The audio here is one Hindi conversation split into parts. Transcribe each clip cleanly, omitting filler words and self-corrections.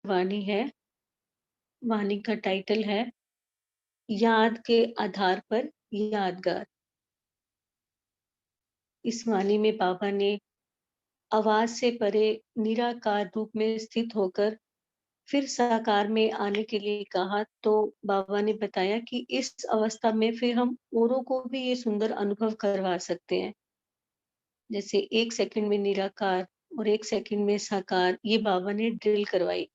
वाणी है। वाणी का टाइटल है याद के आधार पर यादगार। इस वाणी में बाबा ने आवाज से परे निराकार रूप में स्थित होकर फिर साकार में आने के लिए कहा। तो बाबा ने बताया कि इस अवस्था में फिर हम औरों को भी ये सुंदर अनुभव करवा सकते हैं। जैसे 1 सेकंड में निराकार और 1 सेकंड में साकार, ये बाबा ने ड्रिल करवाई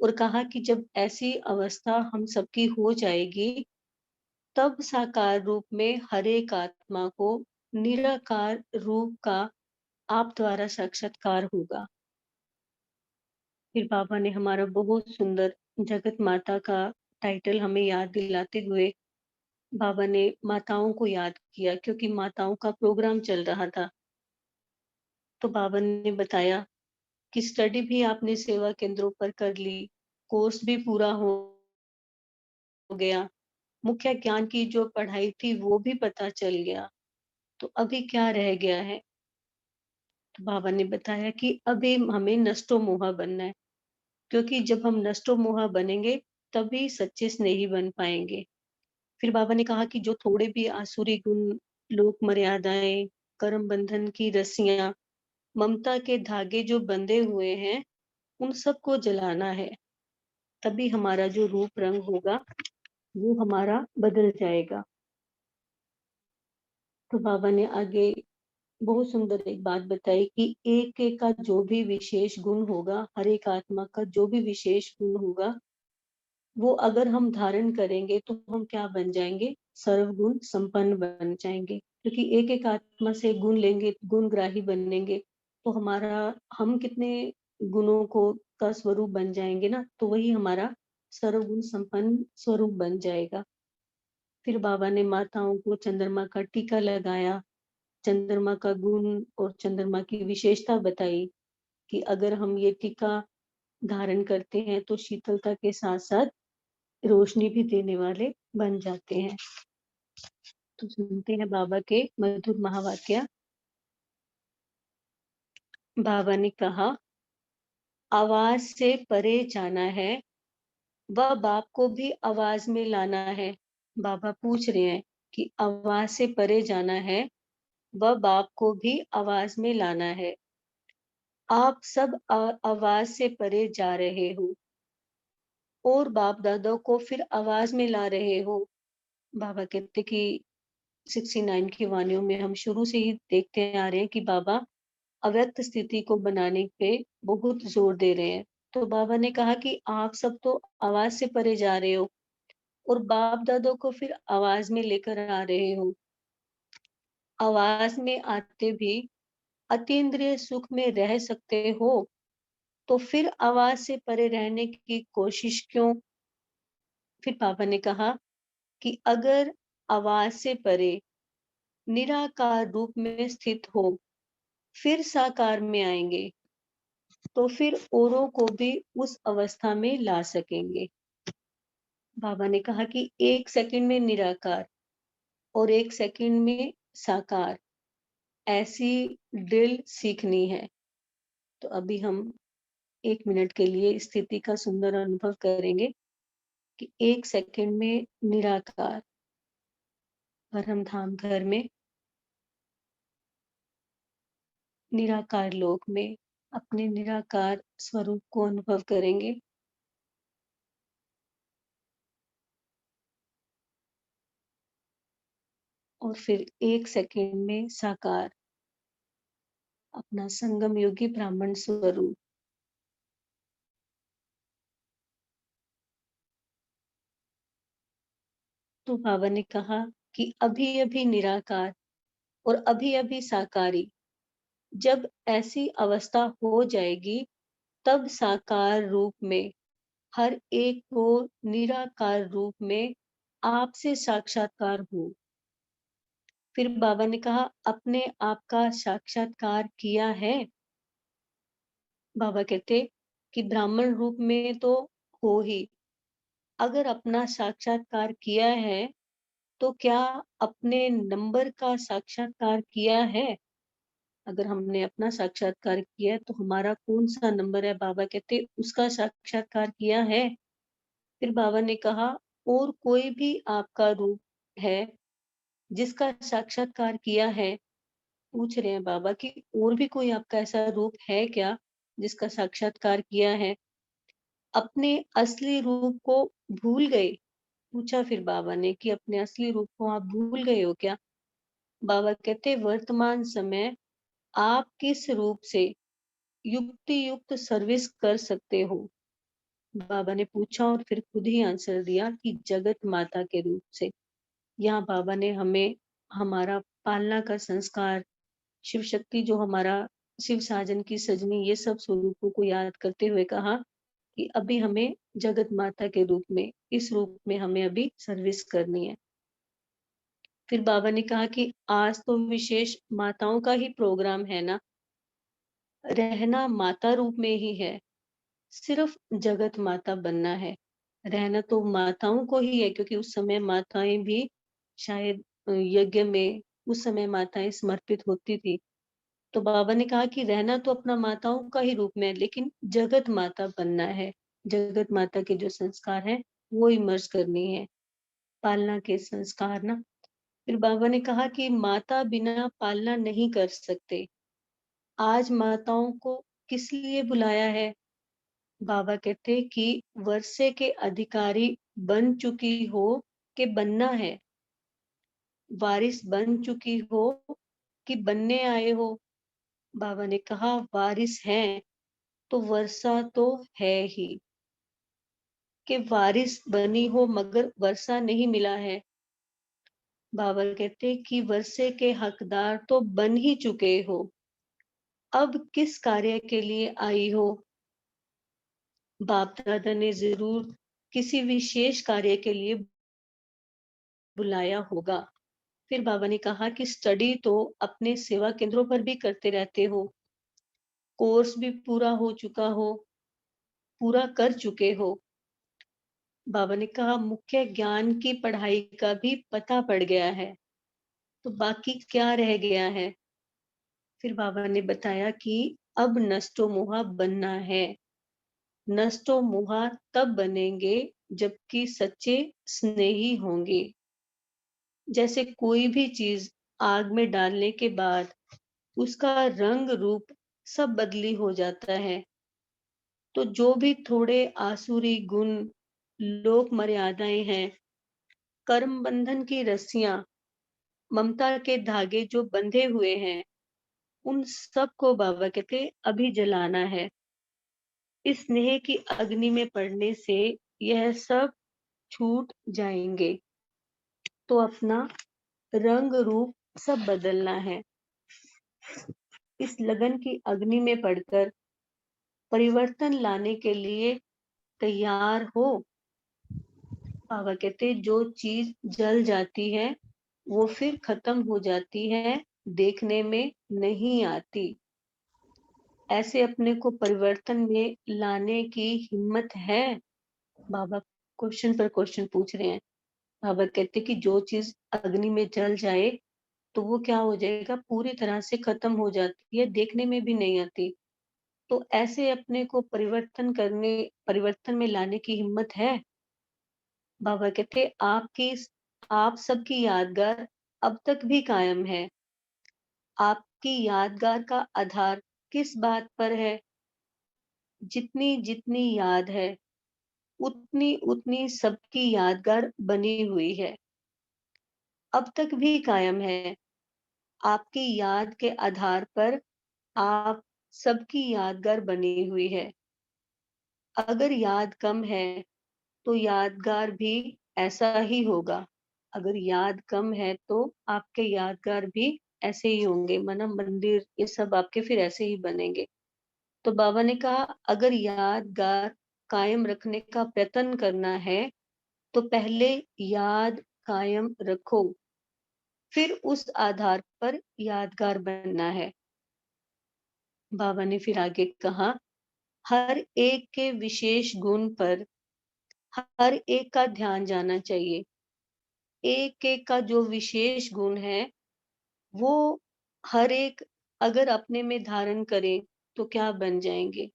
और कहा कि जब ऐसी अवस्था हम सबकी हो जाएगी, तब साकार रूप में हर एक आत्मा को निराकार रूप का आप द्वारा साक्षात्कार होगा। फिर बाबा ने हमारा बहुत सुंदर जगत माता का टाइटल हमें याद दिलाते हुए बाबा ने माताओं को याद किया, क्योंकि माताओं का प्रोग्राम चल रहा था। तो बाबा ने बताया कि स्टडी भी आपने सेवा केंद्रों पर कर ली, कोर्स भी पूरा हो गया, मुख्य ज्ञान की जो पढ़ाई थी वो भी पता चल गया, तो अभी क्या रह गया है? तो बाबा ने बताया कि अभी हमें नष्टो मोहा बनना है, क्योंकि जब हम नष्टो मोहा बनेंगे तभी सच्चे स्नेही बन पाएंगे। फिर बाबा ने कहा कि जो थोड़े भी आसुरी गुण, लोक मर्यादाएं, कर्म बंधन की रस्सियां, ममता के धागे जो बंधे हुए हैं, उन सबको जलाना है। तभी हमारा जो रूप रंग होगा वो हमारा बदल जाएगा। तो बाबा ने आगे बहुत सुंदर एक बात बताई कि एक एक का जो भी विशेष गुण होगा, हर एक आत्मा का जो भी विशेष गुण होगा, वो अगर हम धारण करेंगे तो हम क्या बन जाएंगे? सर्वगुण संपन्न बन जाएंगे। क्योंकि एक एक आत्मा से गुण लेंगे, गुणग्राही बनेंगे, तो हमारा हम कितने गुणों को का स्वरूप बन जाएंगे ना, तो वही हमारा सर्वगुण संपन्न स्वरूप बन जाएगा। फिर बाबा ने माताओं को चंद्रमा का टीका लगाया, चंद्रमा का गुण और चंद्रमा की विशेषता बताई कि अगर हम ये टीका धारण करते हैं तो शीतलता के साथ साथ रोशनी भी देने वाले बन जाते हैं। तो सुनते हैं बाबा के मधुर महावाक्य। बाबा ने कहा, आवाज से परे जाना है, वह बाप को भी आवाज में लाना है। बाबा पूछ रहे हैं कि आवाज से परे जाना है, वह बाप को भी आवाज में लाना है। आप सब आवाज से परे जा रहे हो और बाप दादा को फिर आवाज में ला रहे हो। बाबा कहते कि 69 की वाणियों में हम शुरू से ही देखते आ रहे हैं कि बाबा अव्यक्त स्थिति को बनाने पे बहुत जोर दे रहे हैं। तो बाबा ने कहा कि आप सब तो आवाज से परे जा रहे हो और बाप दादों को फिर आवाज में लेकर आ रहे हो। आवाज में आते भी अतीन्द्रिय सुख में रह सकते हो, तो फिर आवाज से परे रहने की कोशिश क्यों? फिर बाबा ने कहा कि अगर आवाज से परे निराकार रूप में स्थित हो, फिर साकार में आएंगे, तो फिर औरों को भी उस अवस्था में ला सकेंगे। बाबा ने कहा कि 1 सेकंड में निराकार और 1 सेकंड में साकार, ऐसी ड्रिल सीखनी है। तो अभी हम 1 मिनट के लिए स्थिति का सुंदर अनुभव करेंगे कि 1 सेकंड में निराकार परम धाम घर में, निराकार लोक में अपने निराकार स्वरूप को अनुभव करेंगे। और फिर 1 सेकंड में साकार, अपना संगम योगी ब्राह्मण स्वरूप। तो बाबा ने कहा कि अभी अभी निराकार और अभी अभी साकारी, जब ऐसी अवस्था हो जाएगी, तब साकार रूप में हर एक को निराकार रूप में आपसे साक्षात्कार हो। फिर बाबा ने कहा, अपने आप का साक्षात्कार किया है? बाबा कहते कि ब्राह्मण रूप में तो हो ही, अगर अपना साक्षात्कार किया है तो क्या अपने नंबर का साक्षात्कार किया है? अगर हमने अपना साक्षात्कार किया है तो हमारा कौन-सा नंबर है? बाबा कहते उसका साक्षात्कार किया है? फिर बाबा ने कहा और कोई भी आपका रूप है जिसका साक्षात्कार किया है? पूछ रहे हैं बाबा कि और भी कोई आपका ऐसा रूप है क्या जिसका साक्षात्कार किया है? अपने असली रूप को भूल गए? पूछा फिर बाबा ने कि अपने असली रूप को आप भूल गए हो क्या? बाबा कहते वर्तमान समय आप किस रूप से युक्ति युक्त सर्विस कर सकते हो? बाबा ने पूछा और फिर खुद ही आंसर दिया कि जगत माता के रूप से। यहाँ बाबा ने हमें हमारा पालना का संस्कार, शिव शक्ति जो हमारा शिव साजन की सजनी, ये सब स्वरूपों को याद करते हुए कहा कि अभी हमें जगत माता के रूप में, इस रूप में हमें अभी सर्विस करनी है। फिर बाबा ने कहा कि आज तो विशेष माताओं का ही प्रोग्राम है ना, रहना माता रूप में ही है, सिर्फ जगत माता बनना है। रहना तो माताओं को ही है क्योंकि उस समय माताएं भी शायद यज्ञ में उस समय माताएं समर्पित होती थी। तो बाबा ने कहा कि रहना तो अपना माताओं का ही रूप में है, लेकिन जगत माता बनना है। जगत माता के जो संस्कार हैं वो इमर्ज करनी है, पालना के संस्कार ना। फिर बाबा ने कहा कि माता बिना पालना नहीं कर सकते। आज माताओं को किस लिए बुलाया है? बाबा कहते कि वर्षे के अधिकारी बन चुकी हो कि बनना है, वारिस बन चुकी हो कि बनने आए हो? बाबा ने कहा वारिस हैं तो वर्षा तो है ही, कि वारिस बनी हो मगर वर्षा नहीं मिला है। बाबा कहते कि वर्षे के हकदार तो बन ही चुके हो, अब किस कार्य के लिए आई हो? बाप दादा ने जरूर किसी विशेष कार्य के लिए बुलाया होगा। फिर बाबा ने कहा कि स्टडी तो अपने सेवा केंद्रों पर भी करते रहते हो, कोर्स भी पूरा हो चुका हो, पूरा कर चुके हो। बाबा ने कहा मुख्य ज्ञान की पढ़ाई का भी पता पड़ गया है, तो बाकी क्या रह गया है? फिर बाबा ने बताया कि अब नष्टो मोहा बनना है। नष्टो मोहा तब बनेंगे जबकि सच्चे स्नेही होंगे। जैसे कोई भी चीज आग में डालने के बाद उसका रंग रूप सब बदली हो जाता है, तो जो भी थोड़े आसुरी गुण, लोक मर्यादाएं हैं, कर्म बंधन की रस्सियां, ममता के धागे जो बंधे हुए हैं, उन सब को बाबा कहते अभी जलाना है। इस स्नेह की अग्नि में पड़ने से यह सब छूट जाएंगे, तो अपना रंग रूप सब बदलना है। इस लगन की अग्नि में पड़कर परिवर्तन लाने के लिए तैयार हो। बाबा कहते जो चीज जल जाती है वो फिर खत्म हो जाती है, देखने में नहीं आती। ऐसे अपने को परिवर्तन में लाने की हिम्मत है? बाबा क्वेश्चन पर क्वेश्चन पूछ रहे हैं। बाबा कहते कि जो चीज अग्नि में जल जाए तो वो क्या हो जाएगा, पूरी तरह से खत्म हो जाती है, देखने में भी नहीं आती। तो ऐसे अपने को परिवर्तन में लाने की हिम्मत है? बाबा कहते आप सबकी यादगार अब तक भी कायम है। आपकी यादगार का आधार किस बात पर है? जितनी जितनी याद है उतनी उतनी सबकी यादगार बनी हुई है, अब तक भी कायम है। आपकी याद के आधार पर आप सबकी यादगार बनी हुई है। अगर याद कम है तो यादगार भी ऐसा ही होगा। अगर याद कम है तो आपके यादगार भी ऐसे ही होंगे, माना मंदिर ये सब आपके फिर ऐसे ही बनेंगे। तो बाबा ने कहा अगर यादगार कायम रखने का प्रयत्न करना है तो पहले याद कायम रखो, फिर उस आधार पर यादगार बनना है। बाबा ने फिर आगे कहा हर एक के विशेष गुण पर हर एक का ध्यान जाना चाहिए। एक एक का जो विशेष गुण है वो हर एक अगर अपने में धारण करें तो क्या बन जाएंगे?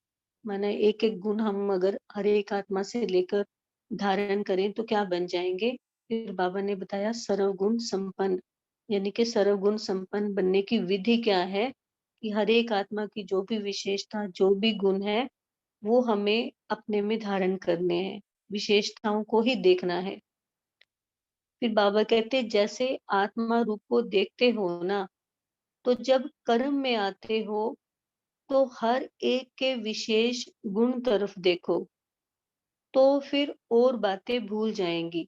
माना एक एक गुण हम अगर हर एक आत्मा से लेकर धारण करें तो क्या बन जाएंगे? फिर बाबा ने बताया सर्वगुण संपन्न, यानी कि सर्वगुण संपन्न बनने की विधि क्या है कि हर एक आत्मा की जो भी विशेषता, जो भी गुण है, वो हमें अपने में धारण करने हैं, विशेषताओं को ही देखना है। फिर बाबा कहते जैसे आत्मा रूप को देखते हो ना, तो जब कर्म में आते हो तो हर एक के विशेष गुण तरफ देखो, तो फिर और बातें भूल जाएंगी।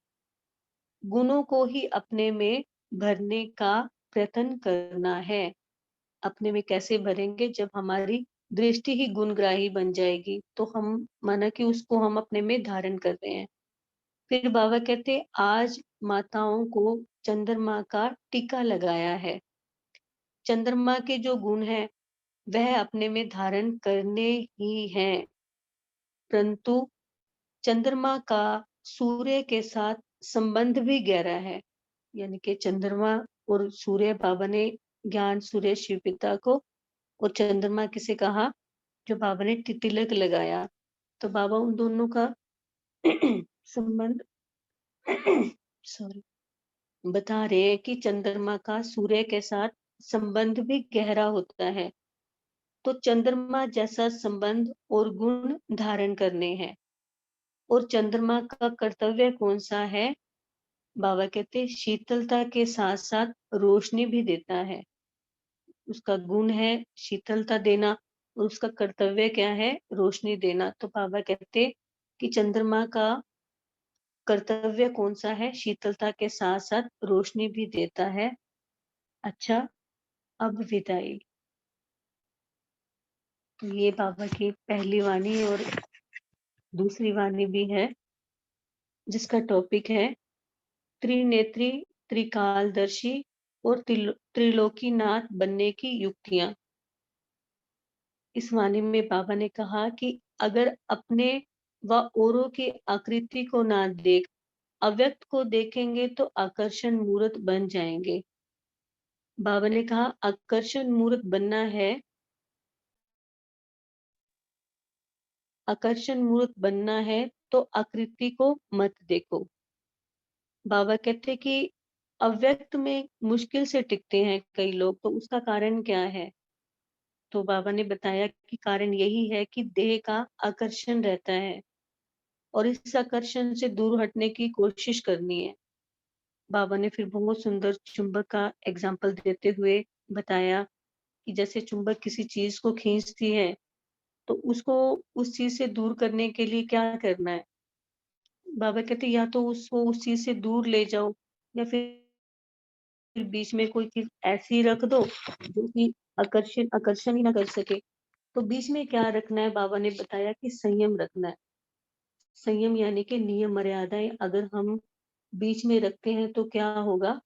गुणों को ही अपने में भरने का प्रयत्न करना है। अपने में कैसे भरेंगे? जब हमारी दृष्टि ही गुणग्राही बन जाएगी, तो हम माना कि उसको हम अपने में धारण कर रहे हैं। फिर बाबा कहते आज माताओं को चंद्रमा का टीका लगाया है। चंद्रमा के जो गुण हैं वह अपने में धारण करने ही हैं, परंतु चंद्रमा का सूर्य के साथ संबंध भी गहरा है। यानी कि चंद्रमा और सूर्य, बाबा ने ज्ञान सूर्य शिव पिता को और चंद्रमा किसे कहा? जो बाबा ने तिलक लगाया, तो बाबा उन दोनों का संबंध सॉरी बता रहे हैं कि चंद्रमा का सूर्य के साथ संबंध भी गहरा होता है। तो चंद्रमा जैसा संबंध और गुण धारण करने हैं। और चंद्रमा का कर्तव्य कौन सा है? बाबा कहते शीतलता के साथ साथ रोशनी भी देता है। उसका गुण है शीतलता देना और उसका कर्तव्य क्या है? रोशनी देना। तो बाबा कहते कि चंद्रमा का कर्तव्य कौन सा है? शीतलता के साथ साथ रोशनी भी देता है। अच्छा, अब विदाई। तो ये बाबा की पहली वाणी और दूसरी वाणी भी है, जिसका टॉपिक है त्रिनेत्री, त्रिकालदर्शी और त्रिलोकीनाथ बनने की युक्तियां। इस वाणी में बाबा ने कहा कि अगर अपने व औरों की आकृति को ना देख अव्यक्त को देखेंगे तो आकर्षण मूर्त बन जाएंगे। बाबा ने कहा आकर्षण मूर्त बनना है, आकर्षण मूर्त बनना है तो आकृति को मत देखो। बाबा कहते कि अव्यक्त में मुश्किल से टिकते हैं कई लोग, तो उसका कारण क्या है? तो बाबा ने बताया कि कारण यही है कि देह का आकर्षण रहता है और इस आकर्षण से दूर हटने की कोशिश करनी है। बाबा ने फिर बहुत सुंदर चुंबक का एग्जाम्पल देते हुए बताया कि जैसे चुंबक किसी चीज को खींचती है, तो उसको उस चीज से दूर करने के लिए क्या करना है? बाबा कहते या तो उसको उस चीज से दूर ले जाओ, या फिर बीच में कोई चीज ऐसी रख दो जो कि आकर्षण आकर्षण ही ना कर सके। तो बीच में क्या रखना है? बाबा ने बताया कि संयम रखना है। संयम यानी कि नियम मर्यादाएं अगर हम बीच में रखते हैं तो क्या होगा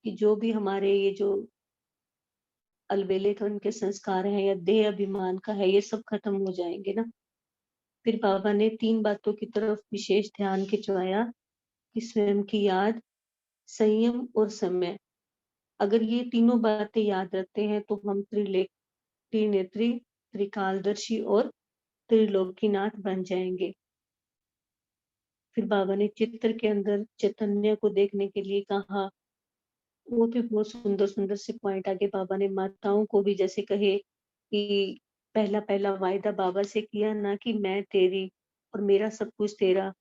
कि जो भी हमारे ये जो अलबेले के उनके संस्कार हैं या देह अभिमान का है, ये सब खत्म हो जाएंगे ना। फिर बाबा ने 3 बातों की तरफ विशेष ध्यान खिंचवाया कि स्वयं की याद, संयम और समय। अगर ये तीनों बातें याद रखते हैं तो हम त्रिनेत्री, त्रिकालदर्शी और त्रिलोकीनाथ बन जाएंगे। फिर बाबा ने चित्र के अंदर चैतन्य को देखने के लिए कहा। वो भी बहुत सुंदर सुंदर से पॉइंट आगे बाबा ने माताओं को भी जैसे कहे कि पहला पहला वायदा बाबा से किया ना कि मैं तेरी और मेरा सब कुछ तेरा।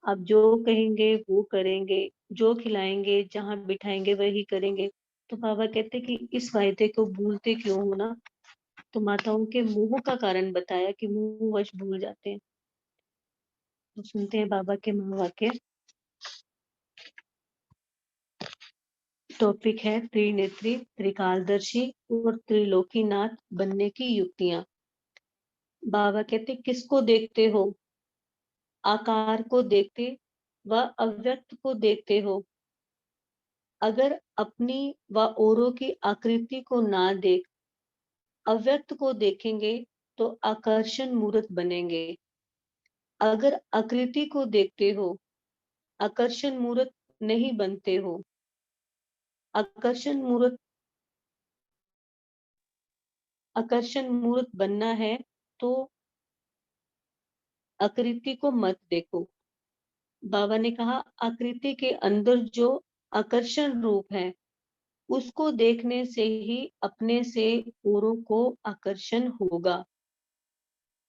आप जो कहेंगे वो करेंगे, जो खिलाएंगे जहाँ बिठाएंगे वही करेंगे। तो बाबा कहते कि इस वायदे को भूलते क्यों हो ना? तो माताओं के मोह का कारण बताया कि मोहवश भूल जाते हैं। तो सुनते हैं बाबा के महावाक्य। टॉपिक है त्रिनेत्री, त्रिकालदर्शी और त्रिलोकीनाथ बनने की युक्तियां। बाबा कहते किसको देखते हो? आकार को देखते व अव्यक्त को देखते हो। अगर अपनी व औरों की आकृति को ना देख अव्यक्त को देखेंगे तो आकर्षण मूर्त बनेंगे। अगर आकृति को देखते हो आकर्षण मूर्त नहीं बनते हो। आकर्षण मूर्त आकर्षण मूर्त बनना है तो आकृति को मत देखो। बाबा ने कहा आकृति के अंदर जो आकर्षण रूप है उसको देखने से ही अपने से औरों को आकर्षण होगा।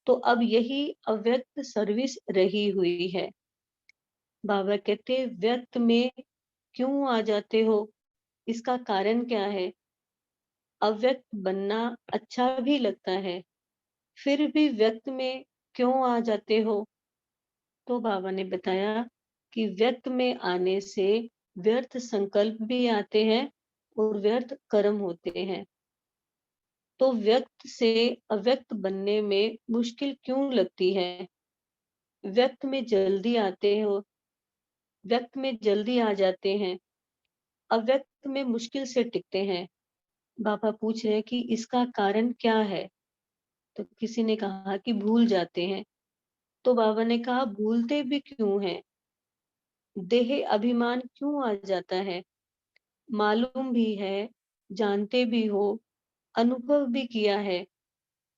तो अब यही अव्यक्त सर्विस रही हुई है। बाबा कहते व्यक्त में क्यों आ जाते हो, इसका कारण क्या है? अव्यक्त बनना अच्छा भी लगता है, फिर भी व्यक्त में क्यों आ जाते हो? तो बाबा ने बताया कि व्यक्त में आने से व्यर्थ संकल्प भी आते हैं और व्यर्थ कर्म होते हैं। तो व्यक्त से अव्यक्त बनने में मुश्किल क्यों लगती है? व्यक्त में जल्दी आते हो, व्यक्त में जल्दी आ जाते हैं, अव्यक्त में मुश्किल से टिकते हैं। बाबा पूछ रहे हैं कि इसका कारण क्या है? तो किसी ने कहा कि भूल जाते हैं। तो बाबा ने कहा भूलते भी क्यों हैं? देह अभिमान क्यों आ जाता है? मालूम भी है, जानते भी हो, अनुभव भी किया है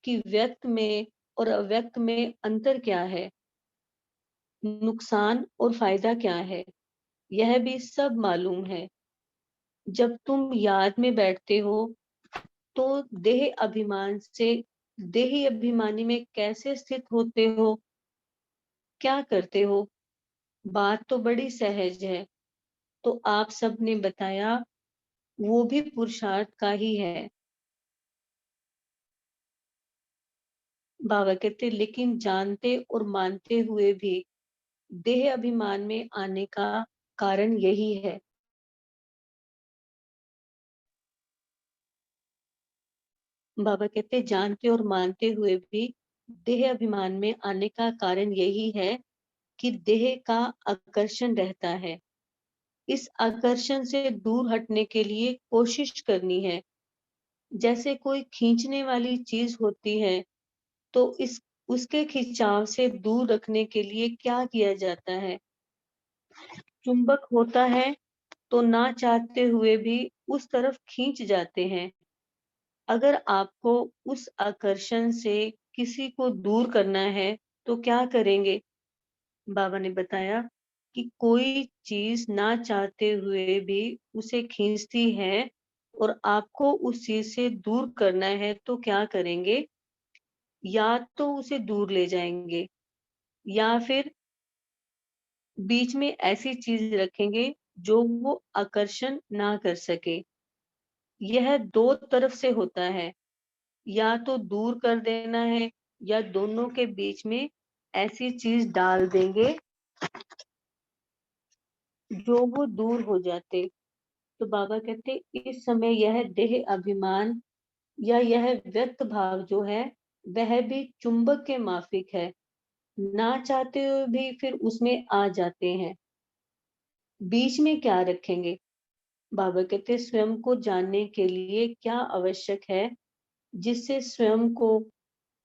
कि व्यक्त में और अव्यक्त में अंतर क्या है, नुकसान और फायदा क्या है, यह भी सब मालूम है। जब तुम याद में बैठते हो तो देह अभिमान से देही अभिमानी में कैसे स्थित होते हो, क्या करते हो? बात तो बड़ी सहज है। तो आप सब ने बताया वो भी पुरुषार्थ का ही है। बाबा कहते लेकिन जानते और मानते हुए भी देह अभिमान में आने का कारण यही है। बाबा कहते जानते और मानते हुए भी देह अभिमान में आने का कारण यही है कि देह का आकर्षण रहता है। इस आकर्षण से दूर हटने के लिए कोशिश करनी है। जैसे कोई खींचने वाली चीज होती है तो इस उसके खिंचाव से दूर रखने के लिए क्या किया जाता है? चुंबक होता है तो ना चाहते हुए भी उस तरफ खींच जाते हैं। अगर आपको उस आकर्षण से किसी को दूर करना है तो क्या करेंगे? बाबा ने बताया कि कोई चीज ना चाहते हुए भी उसे खींचती है और आपको उस चीज से दूर करना है तो क्या करेंगे? या तो उसे दूर ले जाएंगे या फिर बीच में ऐसी चीज रखेंगे जो वो आकर्षण ना कर सके। यह दो तरफ से होता है, या तो दूर कर देना है या दोनों के बीच में ऐसी चीज डाल देंगे जो वो दूर हो जाते। तो बाबा कहते इस समय यह देह अभिमान या यह व्यक्त भाव जो है वह भी चुंबक के माफिक है, ना चाहते हुए भी फिर उसमें आ जाते हैं। बीच में क्या रखेंगे? बाबा कहते स्वयं को जानने के लिए क्या आवश्यक है जिससे स्वयं को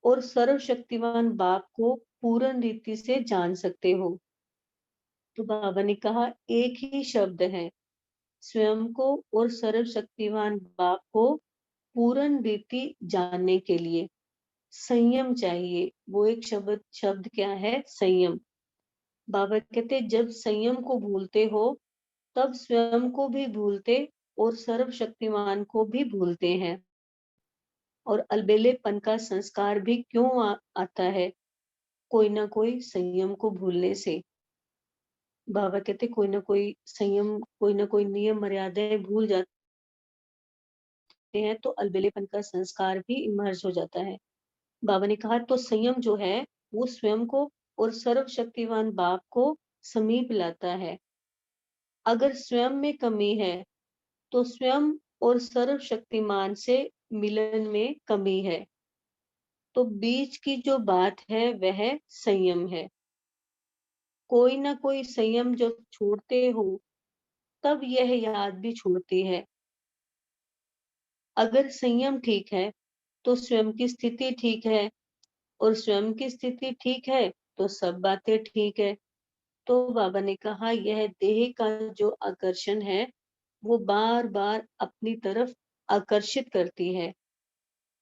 और सर्वशक्तिमान बाप को पूर्ण रीति से जान सकते हो? तो बाबा ने कहा एक ही शब्द है, स्वयं को और सर्वशक्तिमान बाप को पूर्ण रीति जानने के लिए संयम चाहिए। वो एक शब्द शब्द क्या है? संयम। बाबा कहते जब संयम को भूलते हो तब स्वयं को भी भूलते और सर्वशक्तिमान को भी भूलते हैं। और अलबेलेपन का संस्कार भी क्यों आता है? कोई ना कोई संयम को भूलने से। बाबा कहते कोई ना कोई संयम, कोई ना कोई नियम मर्यादाएं भूल जाते हैं तो अलबेलेपन का संस्कार भी इमर्ज हो जाता है। बाबा ने कहा तो संयम जो है वो स्वयं को और सर्वशक्तिमान बाप को समीप लाता है। अगर स्वयं में कमी है तो स्वयं और सर्वशक्तिमान से मिलन में कमी है। तो बीच की जो बात है वह संयम है। कोई ना कोई संयम जब छोड़ते हो तब यह याद भी छूटती है। अगर संयम ठीक है तो स्वयं की स्थिति ठीक है, और स्वयं की स्थिति ठीक है तो सब बातें ठीक है। तो बाबा ने कहा यह देह का जो आकर्षण है वो बार बार अपनी तरफ आकर्षित करती है।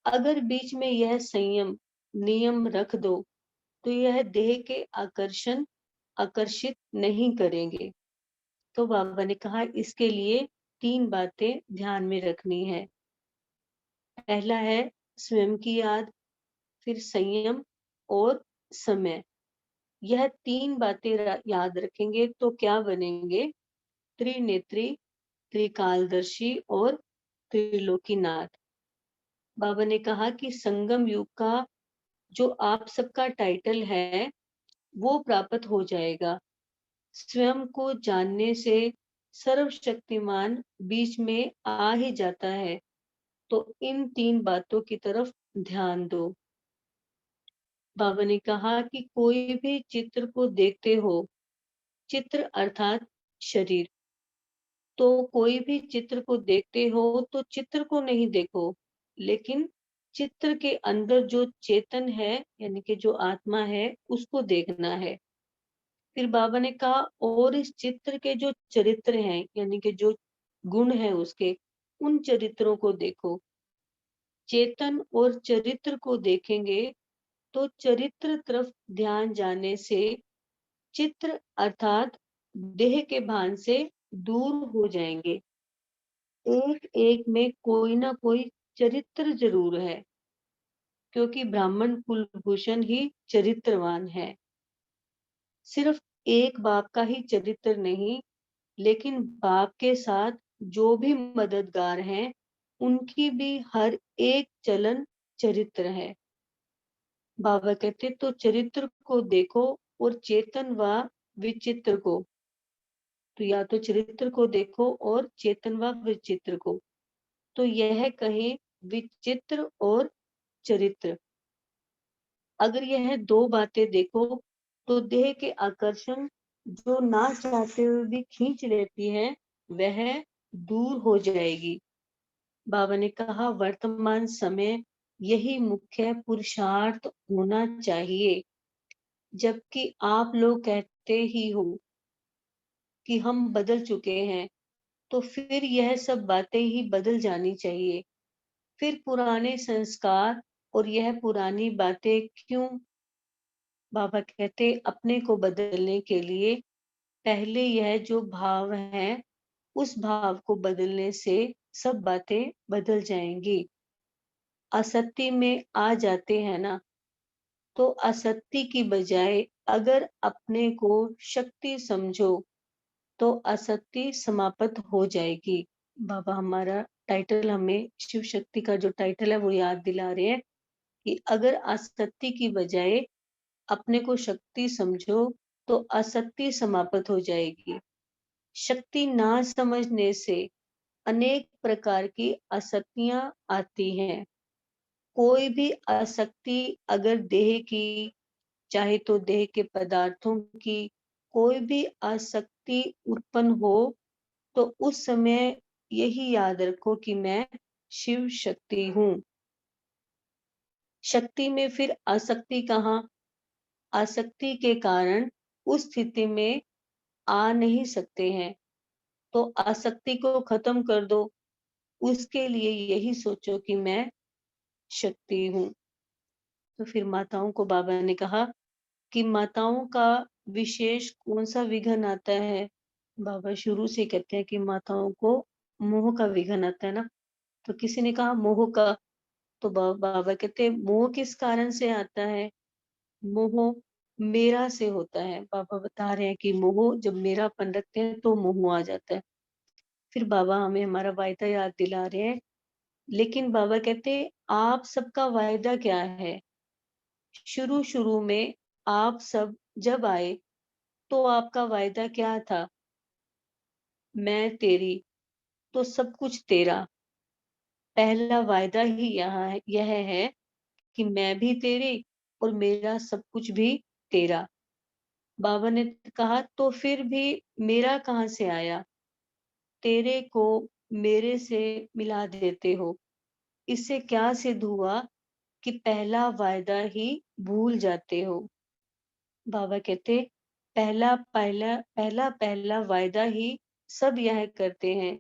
अगर बीच में यह संयम नियम रख दो तो यह देह के आकर्षित नहीं करेंगे। तो बाबा ने कहा इसके लिए 3 बातें ध्यान में रखनी है। पहला है स्वयं की याद, फिर संयम और समय। यह 3 बातें याद रखेंगे तो क्या बनेंगे? त्रिनेत्री, त्रिकालदर्शी और त्रिलोकीनाथ। बाबा ने कहा कि संगम युग का जो आप सबका टाइटल है वो प्राप्त हो जाएगा। स्वयं को जानने से सर्वशक्तिमान बीच में आ ही जाता है। तो इन 3 बातों की तरफ ध्यान दो। बाबा ने कहा कि कोई भी चित्र को देखते हो, चित्र अर्थात शरीर, तो कोई भी चित्र को देखते हो तो चित्र को नहीं देखो, लेकिन चित्र के अंदर जो चेतन है यानी कि जो आत्मा है उसको देखना है। फिर बाबा ने कहा और इस चित्र के जो चरित्र हैं यानी कि जो गुण है उसके, उन चरित्रों को देखो। चेतन और चरित्र को देखेंगे तो चरित्र तरफ ध्यान जाने से चित्र अर्थात देह के भान से दूर हो जाएंगे। एक एक में कोई ना कोई चरित्र जरूर है, क्योंकि ब्राह्मण कुलभूषण ही चरित्रवान है। सिर्फ एक बाप का ही चरित्र नहीं, लेकिन बाप के साथ जो भी मददगार हैं उनकी भी हर एक चलन चरित्र है। बाबा कहते तो चरित्र को देखो और चेतन व विचित्र को। तो या तो चरित्र को देखो और चेतन व विचित्र को। तो यह कहे विचित्र और चरित्र। अगर यह 2 बातें देखो तो देह के आकर्षण जो ना चाहते हुए भी खींच लेती है वह दूर हो जाएगी। बाबा ने कहा वर्तमान समय यही मुख्य पुरुषार्थ होना चाहिए। जबकि आप लोग कहते ही हो कि हम बदल चुके हैं, तो फिर यह सब बातें ही बदल जानी चाहिए। फिर पुराने संस्कार और यह पुरानी बातें क्यों? बाबा कहते अपने को बदलने के लिए पहले यह जो भाव है उस भाव को बदलने से सब बातें बदल जाएंगी। असत्य में आ जाते हैं ना, तो असत्य की बजाय अगर अपने को शक्ति समझो तो असत्य समाप्त हो जाएगी। बाबा हमारा टाइटल हमें शिव शक्ति का जो टाइटल है वो याद दिला रहे हैं कि अगर असत्य की बजाय अपने को शक्ति समझो तो असत्य समाप्त हो जाएगी। शक्ति ना समझने से अनेक प्रकार की असत्यां आती हैं। कोई भी आसक्ति अगर देह की, चाहे तो देह के पदार्थों की, कोई भी आसक्ति उत्पन्न हो तो उस समय यही याद रखो कि मैं शिव शक्ति हूँ। शक्ति में फिर आसक्ति कहाँ? आसक्ति के कारण उस स्थिति में आ नहीं सकते हैं। तो आसक्ति को खत्म कर दो, उसके लिए यही सोचो कि मैं शक्ति हूँ। तो फिर माताओं को बाबा ने कहा कि माताओं का विशेष कौन सा विघन आता है? बाबा शुरू से कहते हैं कि माताओं को मोह का विघन आता है ना। तो किसी ने कहा मोह का, तो बाबा कहते हैं मोह किस कारण से आता है? मोह मेरा से होता है। बाबा बता रहे हैं कि मोह जब मेरापन रखते हैं तो मोह आ जाता है। फिर बाबा हमें हमारा वायदा याद दिला रहे हैं, लेकिन बाबा कहते हैं आप सबका वायदा क्या है? शुरू शुरू में आप सब जब आए तो आपका वायदा क्या था? मैं तेरी, तो सब कुछ तेरा। पहला वायदा ही यह है कि मैं भी तेरी और मेरा सब कुछ भी तेरा। बाबा ने कहा तो फिर भी मेरा कहाँ से आया? तेरे को मेरे से मिला देते हो। इससे क्या सिद्ध हुआ कि पहला वायदा ही भूल जाते हो। बाबा कहते पहला पहला पहला पहला वायदा ही सब यह करते हैं,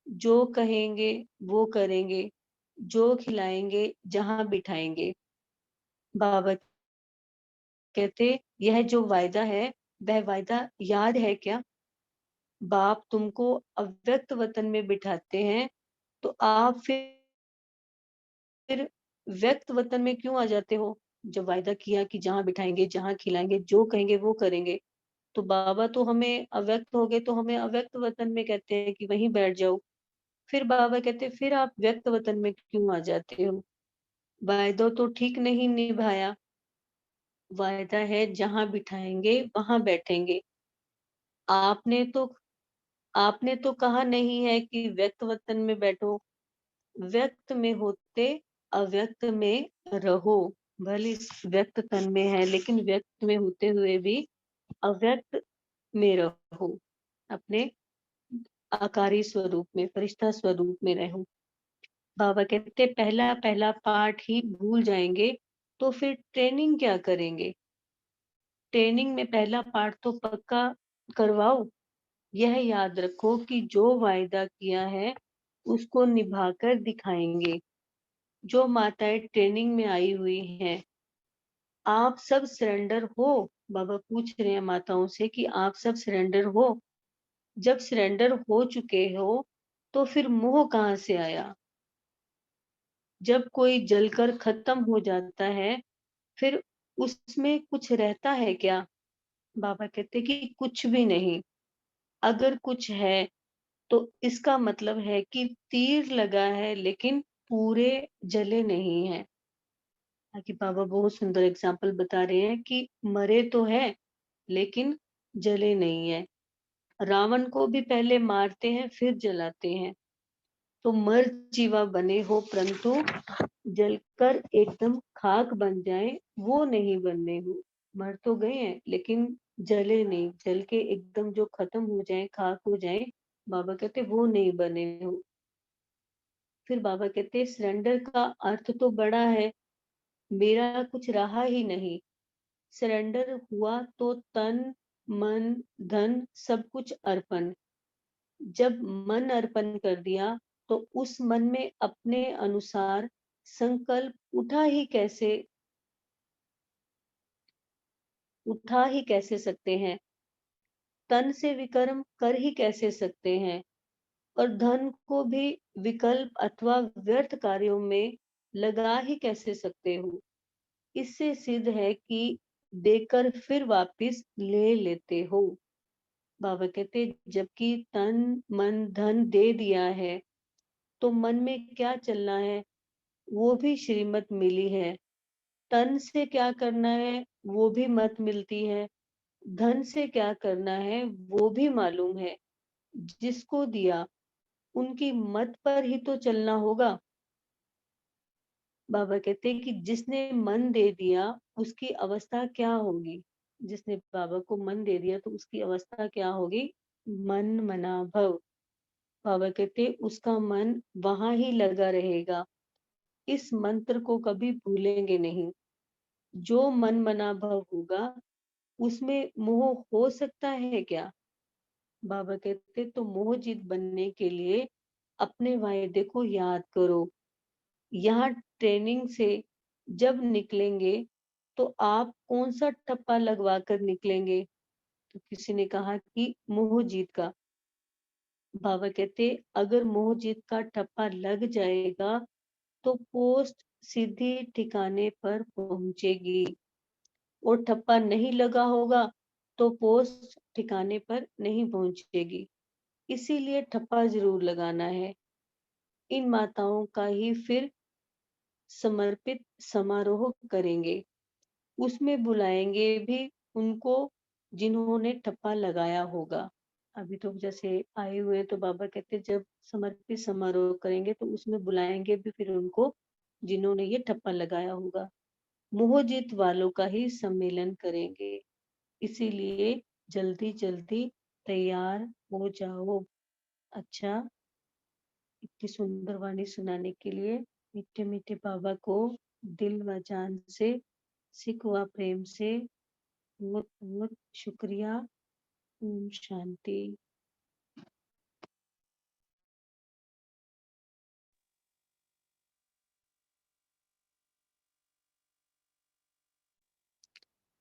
जो कहेंगे वो करेंगे, जो खिलाएँगे, जहाँ बिठाएँगे। बाबा कहते, यह जो वायदा है, वह वायदा याद है क्या? बाप तुमको अव्यक्त वतन में बिठाते हैं, तो आप फिर व्यक्त वतन में क्यों आ जाते हो? जब वायदा किया कि जहाँ बिठाएँगे, जहाँ खिलाएँगे, जो कहेंगे वो करेंगे। तो बाबा तो हमें अव्यक्त हो गए, तो हमें अव्यक्त वतन में कहते हैं कि वहीं बैठ जाओ। फिर बाबा कहते हैं, फिर आप व्यक्त वतन में क्यों आ जाते हो? वायदा तो ठीक नहीं निभाया। वायदा है जहाँ बिठाएँगे, वहाँ बैठेंगे। आपने तो आपने तो कहा नहीं है कि व्यक्त वतन में बैठो। व्यक्त में होते अव्यक्त में रहो। भले व्यक्त तन में है, लेकिन व्यक्त में होते हुए भी अव्यक्त में रहो। अपने आकारी स्वरूप में, फरिश्ता स्वरूप में रहो। बाबा कहते पहला पहला पाठ ही भूल जाएंगे, तो फिर ट्रेनिंग क्या करेंगे? ट्रेनिंग में पहला पाठ तो पक्का करवाओ। यह याद रखो कि जो वायदा किया है, उसको निभाकर दिखाएंगे। जो माताएं ट्रेनिंग में आई हुई हैं, आप सब सरेंडर हो? बाबा पूछ रहे हैं माताओं से कि आप सब सरेंडर हो? जब सरेंडर हो चुके हो, तो फिर मोह कहाँ से आया? जब कोई जलकर खत्म हो जाता है, फिर उसमें कुछ रहता है क्या? बाबा कहते कि कुछ भी नहीं। अगर कुछ है, तो इसका मतलब है कि तीर लगा है, लेकिन पूरे जले नहीं है। ताकि बाबा बहुत सुंदर एग्जाम्पल बता रहे हैं कि मरे तो है, लेकिन जले नहीं है। रावण को भी पहले मारते हैं, फिर जलाते हैं। तो मर जीवा बने हो, परंतु जलकर एकदम खाक बन जाए, वो नहीं बनने हो। मर तो गए हैं, लेकिन जले नहीं, जल के एकदम जो खत्म हो जाए, खाक हो जाए, बाबा कहते वो नहीं बने हो। फिर बाबा कहते सरेंडर का अर्थ तो बड़ा है, मेरा कुछ रहा ही नहीं। सरेंडर हुआ तो तन, मन, धन सब कुछ अर्पण। जब मन अर्पण कर दिया, तो उस मन में अपने अनुसार संकल्प उठा ही कैसे सकते हैं? तन से विकर्म कर ही कैसे सकते हैं? और धन को भी विकल्प अथवा व्यर्थ कार्यों में लगा ही कैसे सकते हो? इससे सिद्ध है कि देकर फिर वापिस ले लेते हो। बाबा कहते जबकि तन मन धन दे दिया है, तो मन में क्या चलना है, वो भी श्रीमत मिली है। तन से क्या करना है, वो भी मत मिलती है। धन से क्या करना है, वो भी मालूम है। जिसको दिया, उनकी मत पर ही तो चलना होगा। बाबा कहते हैं कि जिसने मन दे दिया, उसकी अवस्था क्या होगी? जिसने बाबा को मन दे दिया, तो उसकी अवस्था क्या होगी? मन मना भव। बाबा कहते उसका मन वहां ही लगा रहेगा। इस मंत्र को कभी भूलेंगे नहीं। जो मन मना भव होगा, उसमें मोह हो सकता है क्या? बाबा कहते तो मोह जीत बनने के लिए अपने वायदे को याद करो। यहाँ ट्रेनिंग से जब निकलेंगे, तो आप कौन सा टप्पा लगवा कर निकलेंगे? तो किसी ने कहा कि मोह जीत का। बाबा कहते अगर मोह जीत का टप्पा लग जाएगा, तो पोस्ट सीधी ठिकाने पर पहुंचेगी। और ठप्पा नहीं लगा होगा, तो पोस्ट ठिकाने पर नहीं पहुंचेगी। इसीलिए ठप्पा जरूर लगाना है। इन माताओं का ही फिर समर्पित समारोह करेंगे। उसमें बुलाएंगे भी उनको, जिन्होंने ठप्पा लगाया होगा। अभी तो जैसे आए हुए, तो बाबा कहते जब समर्पित समारोह करेंगे, तो उसमें बुलाएंगे भी फिर उनको, जिन्होंने ये ठप्पा लगाया होगा। मोहजित वालों का ही सम्मेलन करेंगे। इसीलिए जल्दी जल्दी तैयार हो जाओ। अच्छा, इतनी सुंदर वाणी सुनाने के लिए मीठे मीठे बाबा को दिल व जान से, सिख व प्रेम से बहुत बहुत शुक्रिया। ओम शांति।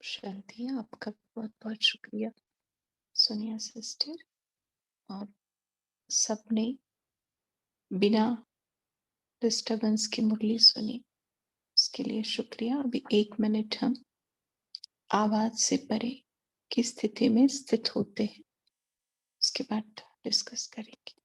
शांति, आपका बहुत बहुत शुक्रिया सोनिया सिस्टर। और सबने बिना डिस्टरबेंस की मुरली सुनी, उसके लिए शुक्रिया। अभी 1 मिनट हम आवाज से परे की स्थिति में स्थित होते हैं, उसके बाद डिस्कस करेंगे।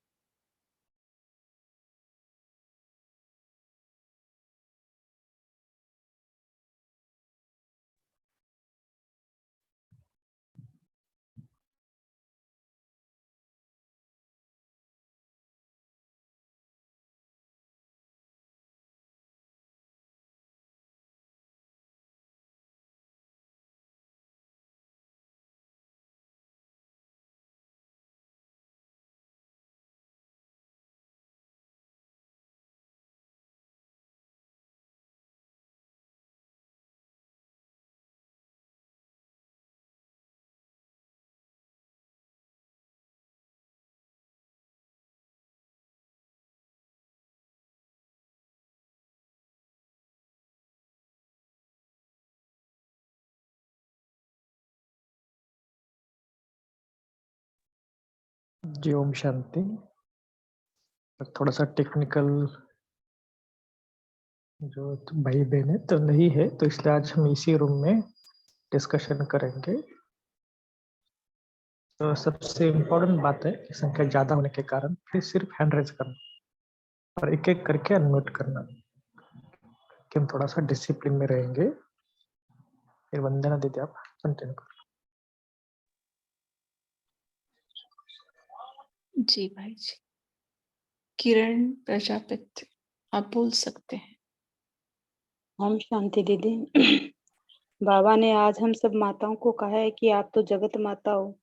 जी ओम शांति। थोड़ा सा टेक्निकल जो भाई बहन है तो नहीं है, तो इसलिए आज हम इसी रूम में डिस्कशन करेंगे। तो सबसे इम्पोर्टेंट बात है कि संख्या ज्यादा होने के कारण फिर सिर्फ हैंड रेज करना और एक एक करके अनम्यूट करना, कि हम थोड़ा सा डिसिप्लिन में रहेंगे। फिर वंदना दीदी आप कंटिन्यू करो। जी भाई जी। किरण प्रजापति, आप बोल सकते हैं। ओम शांति दीदी। बाबा ने आज हम सब माताओं को कहा है कि आप तो जगत माता हो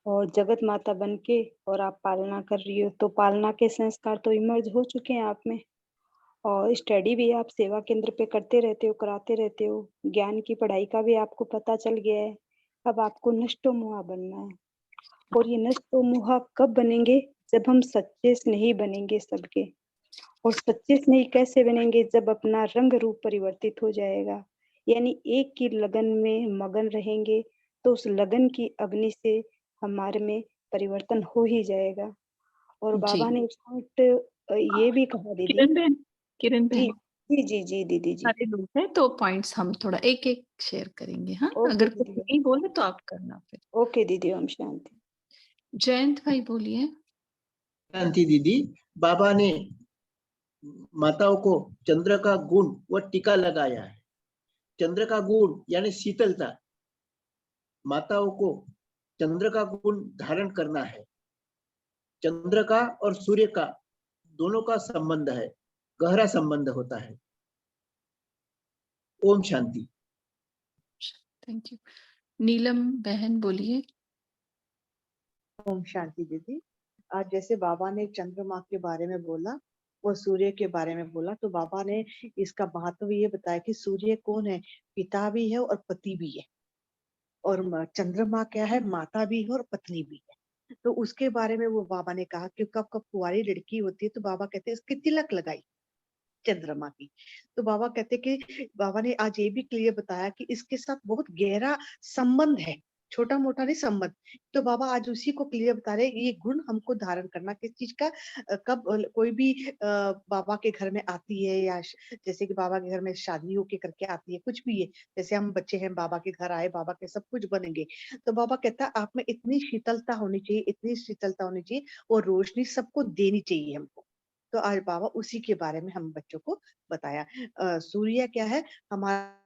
और जगत माता बन के और आप पालना कर रही हो, तो पालना के संस्कार तो इमर्ज हो चुके हैं आप में और स्टडी भी आप सेवा केंद्र पे करते रहते हो, कराते रहते हो। ज्ञान की पढ़ाई का भी आपको पता चल गया है। अब आपको नष्टो मुहा बनना है और ये नष्टो मुहा कब बनेंगे? जब हम सच्चे स्नेही बनेंगे सबके। और सच्चे स्नेही कैसे बनेंगे? जब अपना रंग रूप परिवर्तित हो जाएगा, यानी एक की लगन में मगन रहेंगे तो उस लगन की अग्नि से हमारे में परिवर्तन हो ही जाएगा। और जी बाबा ने ये भी कहा दीदी। किरण जी बहन, जी जी जी दीदी जी। सारे लोग हैं तो पॉइंट्स हम थोड़ा एक एक शेयर करेंगे। हाँ, ओके अगर कुछ दीदी। नहीं बोले तो आप करना फिर। ओके दीदी, ओम शांति। जयंत भाई बोलिए। शांति दीदी, बाबा ने माताओं को चंद्र का गुण व टीका लगाया है। चंद्र का गुण यानी शीतलता, माताओं को चंद्र का गुण धारण करना है। चंद्र का और सूर्य का दोनों का संबंध है, गहरा संबंध होता है। ओम शांति। Thank you. नीलम बहन बोलिए। ओम शांति दीदी। आज जैसे बाबा ने चंद्रमा के बारे में बोला और सूर्य के बारे में बोला, तो बाबा ने इसका महत्व ये बताया कि सूर्य कौन है? पिता भी है और पति भी है, और चंद्रमा क्या है? माता भी है और पत्नी भी है। तो उसके बारे में वो बाबा ने कहा कि कब कब कुंवारी लड़की होती है तो बाबा कहते हैं इसकी तिलक लगाई चंद्रमा की। तो बाबा कहते कि बाबा ने आज ये भी क्लियर बताया कि इसके साथ बहुत गहरा संबंध है, छोटा मोटा नहीं संबंध। तो बाबा आज उसी को क्लियर बता रहे हैं, ये गुण हमको धारण करना किस चीज का। कब कोई भी बाबा के घर में आती है, या जैसे कि बाबा के घर में शादी होके करके आती है, कुछ भी है, जैसे हम बच्चे हैं बाबा के घर आए, बाबा के सब कुछ बनेंगे। तो बाबा कहता है आप में इतनी शीतलता होनी चाहिए, इतनी शीतलता होनी चाहिए, और रोशनी सबको देनी चाहिए हमको। तो आज बाबा उसी के बारे में हम बच्चों को बताया। सूर्य क्या है? हमारा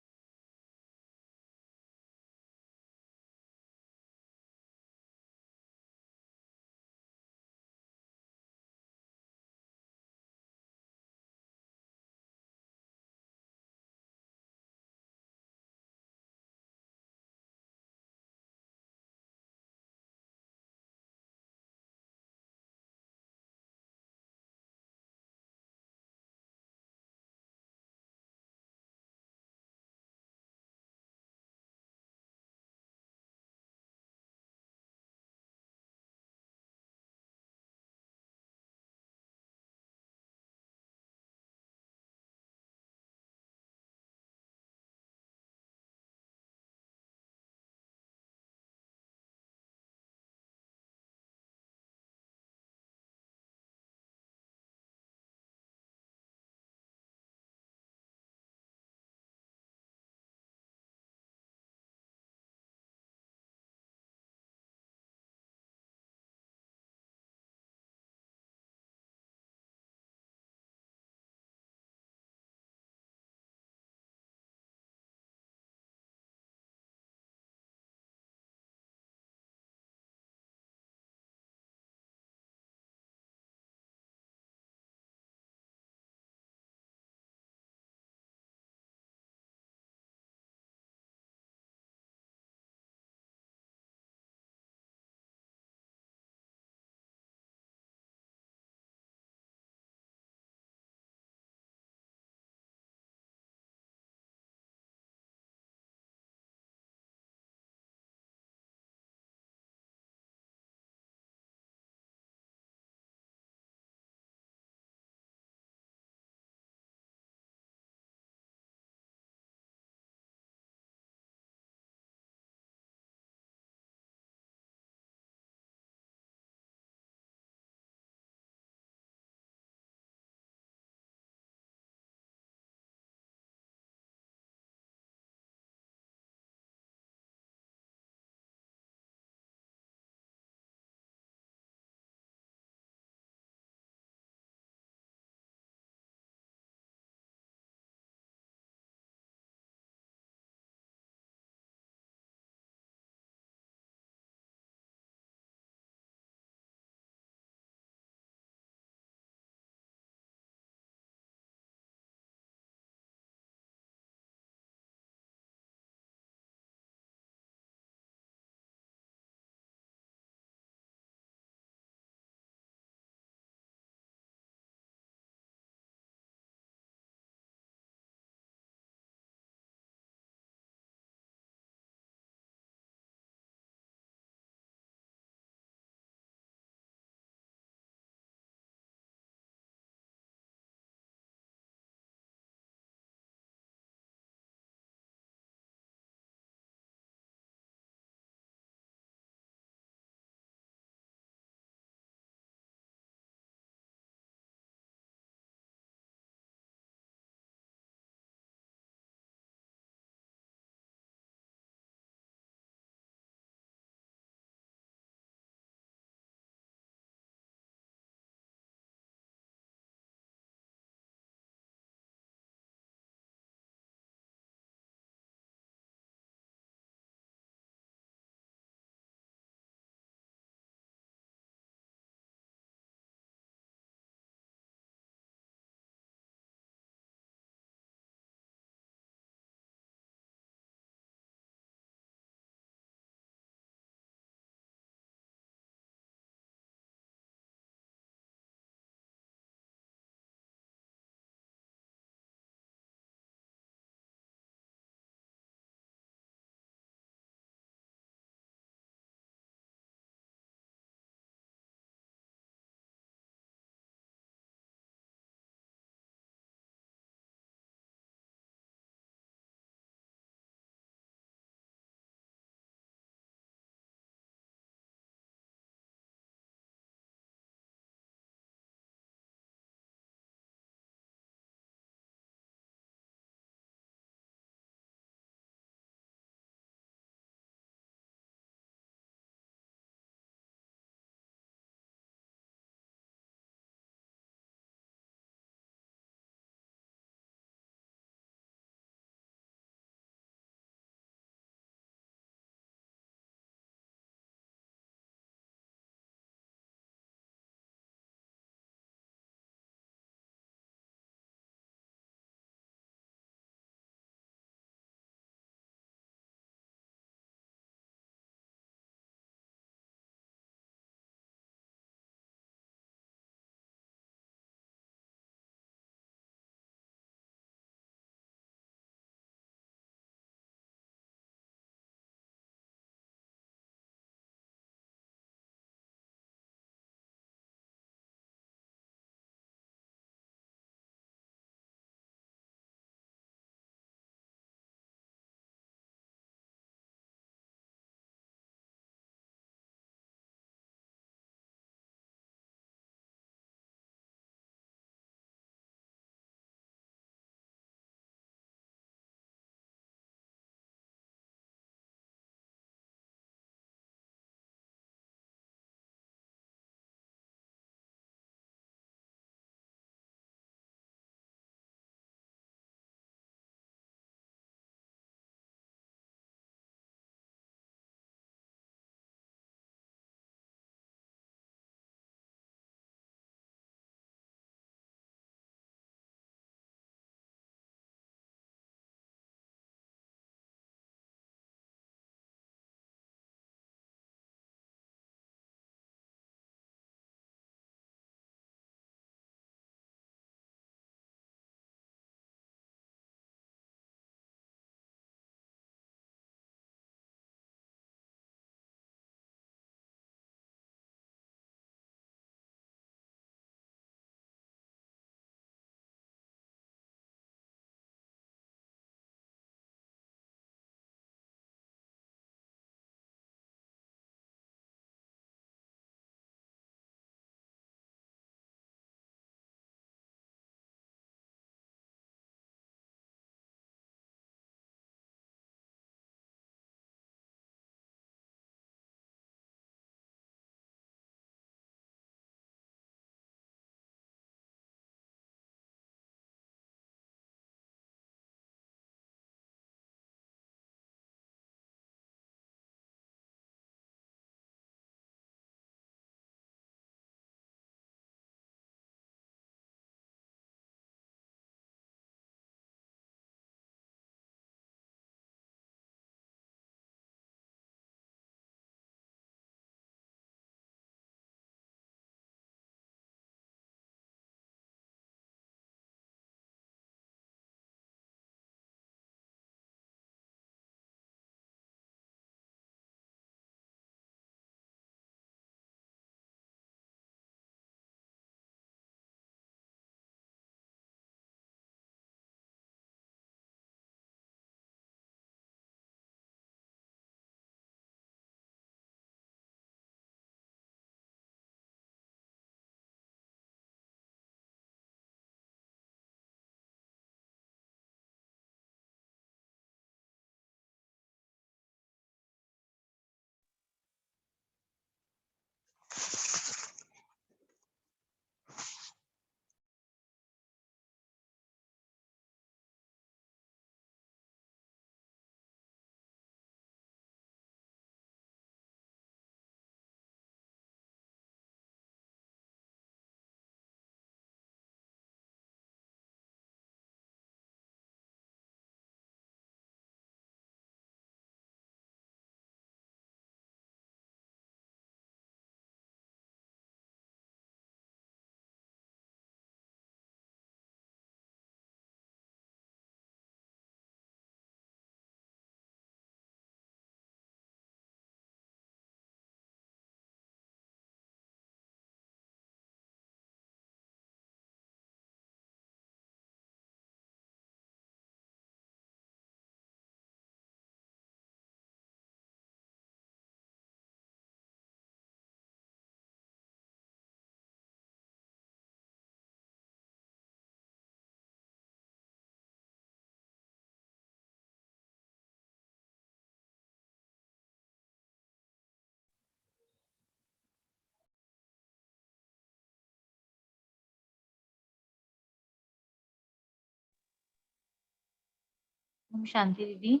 ओम शांति दीदी।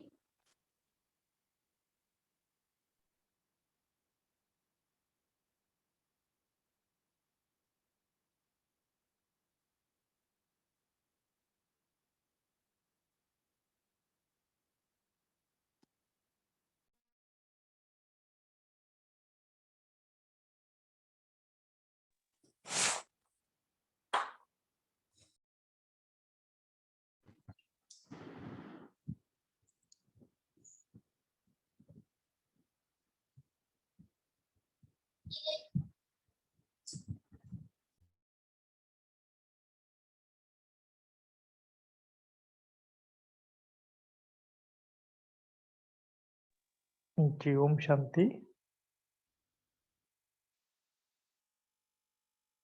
जी, ओम शांति।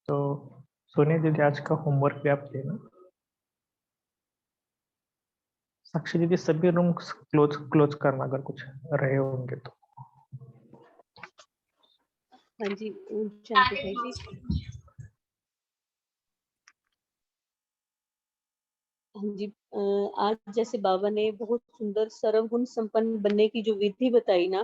तो सोनिया दीदी, आज का होमवर्क भी आप देना। साक्षी दीदी, सभी रूम क्लोज क्लोज करना अगर कुछ रहे होंगे तो। हाँ जी, ओम शांति भाई जी। हाँ जी, आज जैसे बाबा ने बहुत सुंदर सर्वगुण संपन्न बनने की जो विधि बताई ना,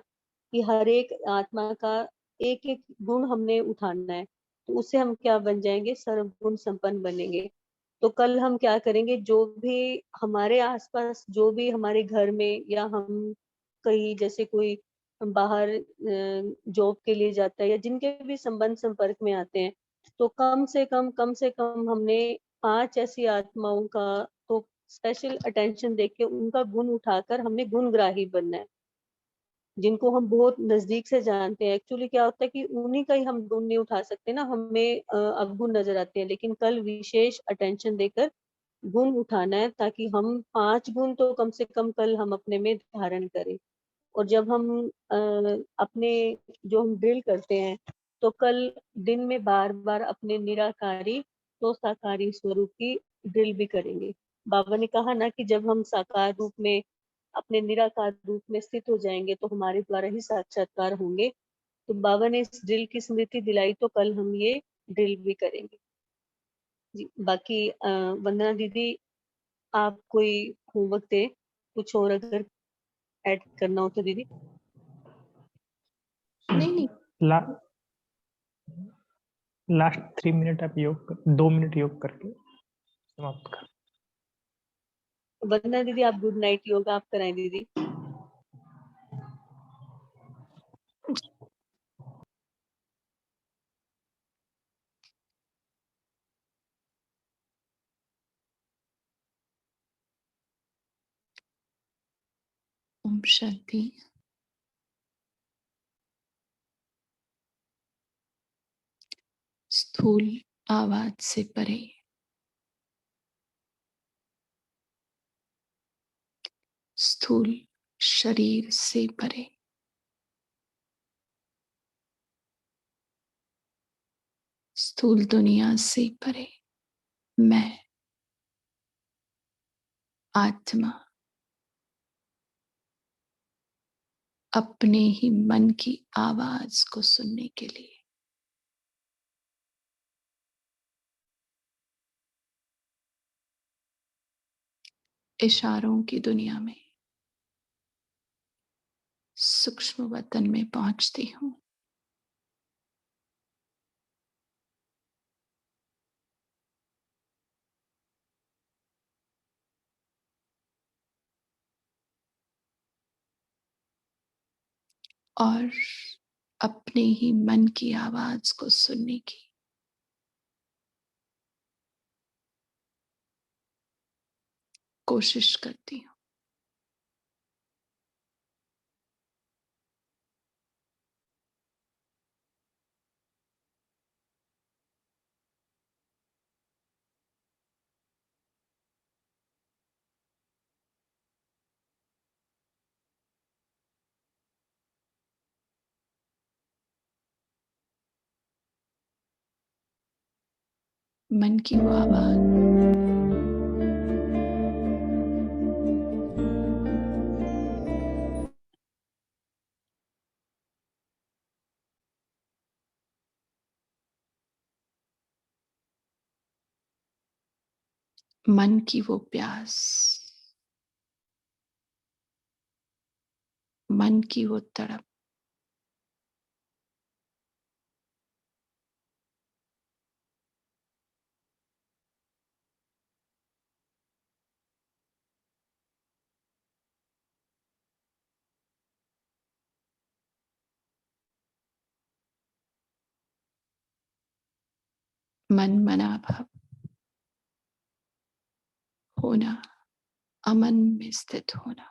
कि हर एक आत्मा का एक एक गुण हमने उठाना है, तो उससे हम क्या बन जाएंगे, सर्वगुण संपन्न बनेंगे। तो कल हम क्या करेंगे, जो भी हमारे आसपास, जो भी हमारे घर में, या हम कहीं जैसे कोई बाहर जॉब के लिए जाता है, या जिनके भी संबंध संपर्क में आते हैं, तो कम से कम हमने 5 ऐसी आत्माओं का तो स्पेशल अटेंशन देके उनका गुण उठाकर हमने गुणग्राही बनना है, जिनको हम बहुत नजदीक से जानते हैं। एक्चुअली क्या होता है कि उन्हीं का ही हम गुण नहीं उठा सकते ना, हमें अवगुण नजर आते हैं, लेकिन कल विशेष अटेंशन देकर गुण उठाना है, ताकि हम 5 गुण तो कम से कम कल हम अपने में धारण करें। और जब हम अपने जो हम ड्रिल करते हैं, तो कल दिन में बार बार अपने निराकारी तो साकारी स्वरूप की ड्रिल भी करेंगे। बाबा ने कहा ना कि जब हम साकार रूप में, अपने निराकार रूप में स्थित हो जाएंगे, तो हमारे द्वारा ही साक्षात्कार होंगे। तो बाबा ने इस ड्रिल की स्मृति दिलाई, तो कल हम ये ड्रिल भी करेंगे जी। बाकी वंदना दीदी, आप कोई होमवर्क दे, कुछ और अगर ऐड करना हो तो दीदी। नहीं ला, लास्ट 3 मिनट आप 2 मिनट योग करके समाप्त कर। वंदना दीदी, आप गुड नाइट योगा आप कराएं दीदी। ओम शांति। स्थूल आवाज से परे, स्थूल शरीर से परे, स्थूल दुनिया से परे मैं आत्मा अपने ही मन की आवाज को सुनने के लिए इशारों की दुनिया में सूक्ष्म वतन में पहुंचती हूं। और अपने ही मन की आवाज को सुनने की कोशिश करती हूं। मन की वो आवाज मन की वो प्यास मन की वो तड़प, मन मना भाव होना, अमन में स्थित होना,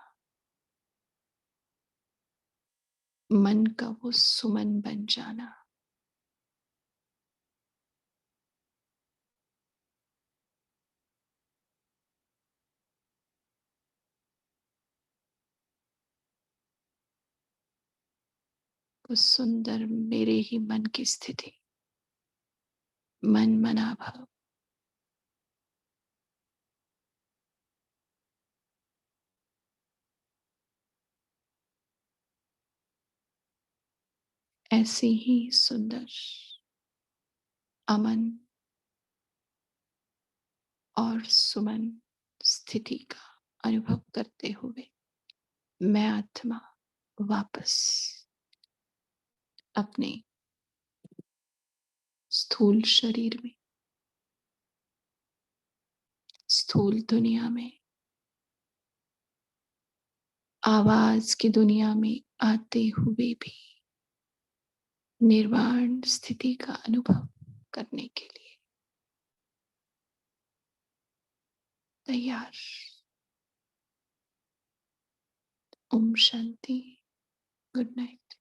मन का वो सुमन बन जाना, वो सुंदर मेरे ही मन की स्थिति, मन मना भाव। ऐसी ही सुंदर, अमन और सुमन स्थिति का अनुभव करते हुए मैं आत्मा वापस अपने स्थूल शरीर में, स्थूल दुनिया में, आवाज की दुनिया में आते हुए भी निर्वाण स्थिति का अनुभव करने के लिए तैयार। ओम शांति। Good night.